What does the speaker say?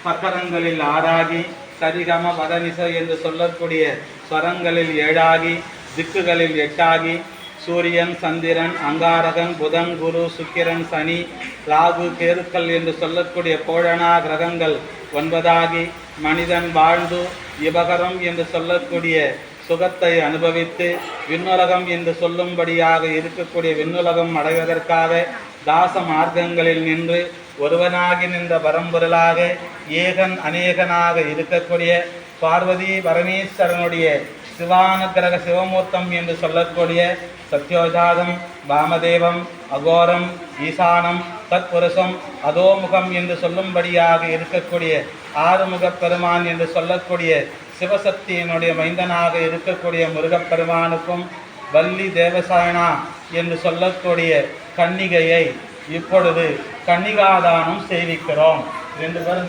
பக்கரங்களில் ஆறாகி சரிகம பதனிச என்று சொல்லக்கூடிய ஸ்வரங்களில் ஏழாகி திக்குகளில் எட்டாகி சூரியன் சந்திரன் அங்காரகன் புதன் குரு சுக்கிரன் சனி ராகு கேருக்கள் என்று சொல்லக்கூடிய கோழனா கிரகங்கள் 9ஆகி மனிதன் வாழ்ந்து இபகரம் என்று சொல்லக்கூடிய சுகத்தை அனுபவித்து விண்ணுலகம் என்று சொல்லும்படியாக இருக்கக்கூடிய விண்ணுலகம் அடைவதற்காக தாச மார்க்கங்களில் நின்று ஒருவனாகி நின்ற பரம்பொருளாக ஏகன் அநேகனாக இருக்கக்கூடிய பார்வதி பரமேஸ்வரனுடைய சிவானுக்கிரக சிவமூர்த்தம் என்று சொல்லக்கூடிய சத்யோஜாதம் வாமதேவம் அகோரம் ஈசானம் தத்புருஷம் அதோமுகம் என்று சொல்லும்படியாக இருக்கக்கூடிய ஆறுமுகப் பெருமான் என்று சொல்லக்கூடிய சிவசக்தியினுடைய மைந்தனாக இருக்கக்கூடிய முருகப்பெருமானுக்கும் வள்ளி தேவசாயனா என்று சொல்லக்கூடிய கன்னிகையை இப்பொழுது கன்னிகாதானம் செய்விக்கிறோம். 2 பேரும்